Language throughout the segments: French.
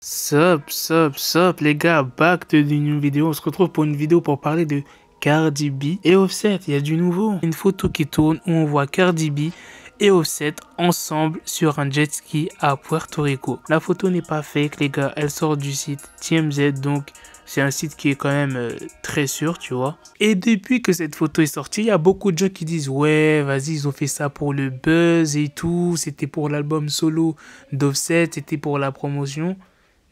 Sup les gars, back to d'une vidéo. On se retrouve pour une vidéo pour parler de Cardi B et Offset. Il y a du nouveau. Une photo qui tourne où on voit Cardi B et Offset ensemble sur un jet ski à Puerto Rico. La photo n'est pas fake les gars, elle sort du site TMZ, donc c'est un site qui est quand même très sûr, tu vois. Et depuis que cette photo est sortie, il y a beaucoup de gens qui disent ouais, vas-y, ils ont fait ça pour le buzz et tout, c'était pour l'album solo d'Offset, c'était pour la promotion.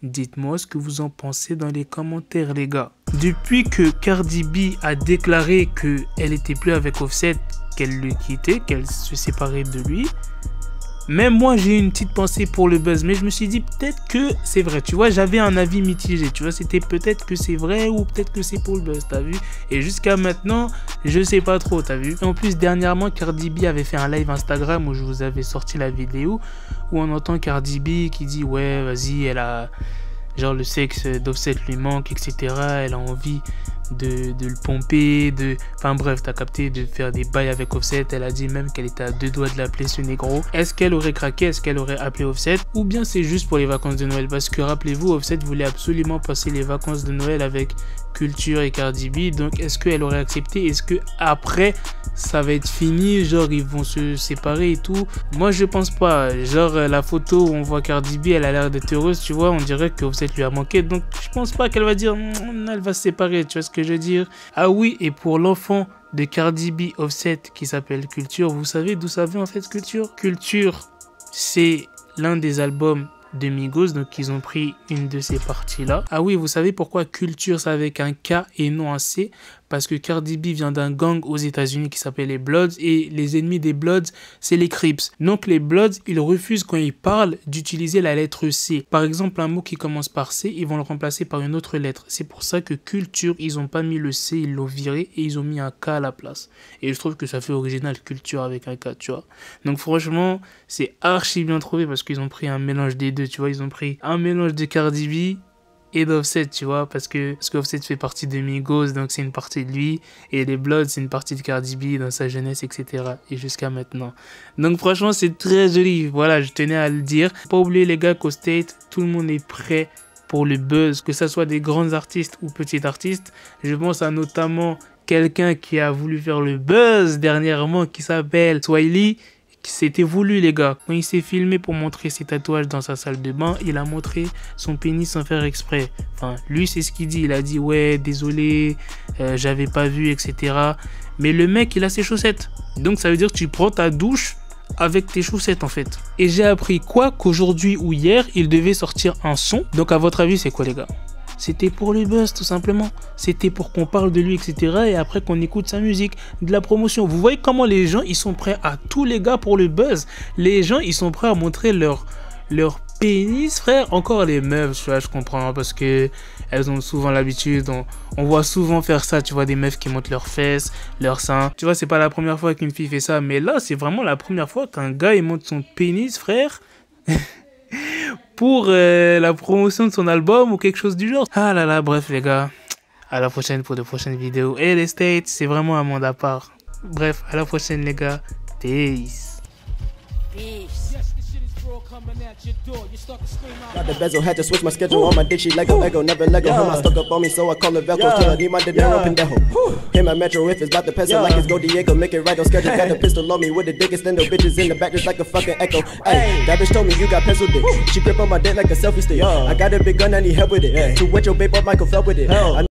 Dites-moi ce que vous en pensez dans les commentaires les gars. Depuis que Cardi B a déclaré qu'elle était plus avec Offset, qu'elle le quittait, qu'elle se séparait de lui, même moi j'ai eu une petite pensée pour le buzz, mais je me suis dit peut-être que c'est vrai, tu vois, j'avais un avis mitigé, tu vois, c'était peut-être que c'est vrai ou peut-être que c'est pour le buzz, t'as vu. Et jusqu'à maintenant, je sais pas trop, t'as vu. Et en plus, dernièrement, Cardi B avait fait un live Instagram où je vous avais sorti la vidéo où on entend Cardi B qui dit ouais, vas-y, elle a genre le sexe d'Offset lui manque, etc. Elle a envie de le pomper, enfin bref, t'as capté, de faire des bails avec Offset. Elle a dit même qu'elle était à deux doigts de l'appeler ce négro. Est-ce qu'elle aurait craqué? Est-ce qu'elle aurait appelé Offset? Ou bien c'est juste pour les vacances de Noël? Parce que rappelez-vous, Offset voulait absolument passer les vacances de Noël avec Culture et Cardi B. Donc est-ce qu'elle aurait accepté? Est-ce que après ça va être fini? Genre ils vont se séparer et tout? Moi je pense pas. Genre la photo où on voit Cardi B, elle a l'air d'être heureuse, tu vois. On dirait que Offset lui a manqué. Donc je pense pas qu'elle va dire elle va se séparer, tu vois ce que je veux dire. Ah oui, et pour l'enfant de Cardi B Offset qui s'appelle Culture, vous savez d'où ça vient en fait Culture? Culture, c'est l'un des albums de Migos, donc ils ont pris une de ces parties là. Ah oui, vous savez pourquoi Culture c'est avec un K et non un C? Parce que Cardi B vient d'un gang aux États-Unis qui s'appelle les Bloods, et les ennemis des Bloods c'est les Crips. Donc les Bloods ils refusent quand ils parlent d'utiliser la lettre C. Par exemple un mot qui commence par C, ils vont le remplacer par une autre lettre. C'est pour ça que Culture, ils ont pas mis le C, ils l'ont viré et ils ont mis un K à la place. Et je trouve que ça fait original Culture avec un K, tu vois. Donc franchement c'est archi bien trouvé parce qu'ils ont pris un mélange des deux, tu vois. Ils ont pris un mélange de Cardi B et d'Offset, tu vois, parce que Offset fait partie de Migos, donc c'est une partie de lui, et les Bloods c'est une partie de Cardi B dans sa jeunesse, etc. et jusqu'à maintenant. Donc franchement c'est très joli, voilà, je tenais à le dire. Pas oublier les gars qu'au State tout le monde est prêt pour le buzz, que ça soit des grands artistes ou petits artistes. Je pense à notamment quelqu'un qui a voulu faire le buzz dernièrement qui s'appelle Swiley. C'était voulu les gars. Quand il s'est filmé pour montrer ses tatouages dans sa salle de bain, il a montré son pénis sans faire exprès. Enfin, lui c'est ce qu'il dit. Il a dit ouais désolé, j'avais pas vu, etc. Mais le mec il a ses chaussettes. Donc ça veut dire que tu prends ta douche avec tes chaussettes en fait. Et j'ai appris quoi? Qu'aujourd'hui ou hier il devait sortir un son. Donc à votre avis c'est quoi les gars? C'était pour le buzz tout simplement. C'était pour qu'on parle de lui, etc. Et après qu'on écoute sa musique, de la promotion. Vous voyez comment les gens, ils sont prêts à tous les gars pour le buzz. Les gens, ils sont prêts à montrer leur pénis, frère. Encore les meufs, tu vois, je comprends. Parce que elles ont souvent l'habitude. On voit souvent faire ça, tu vois, des meufs qui montrent leurs fesses, leurs seins. Tu vois, c'est pas la première fois qu'une fille fait ça. Mais là, c'est vraiment la première fois qu'un gars, il montre son pénis, frère. Pour la promotion de son album ou quelque chose du genre. Ah là là, bref les gars, à la prochaine pour de prochaines vidéos. Et les States, c'est vraiment un monde à part. Bref, à la prochaine les gars. Peace. Got the bezel, had to switch my schedule on my dick, she Lego, never Lego. Her stuck up on me, so I call her Velcro. Till I need my dinero pendejo. Hit my metro if it's about to pencil like it's Go Diego. Make it right on schedule. Got the pistol on me with the dick extendo. Bitches in the back just like a fucking echo. Ay, that bitch told me you got pencil dick. She grip on my dick like a selfie stick. I got a big gun, I need help with it. To wet your babe up, Michael fell with it.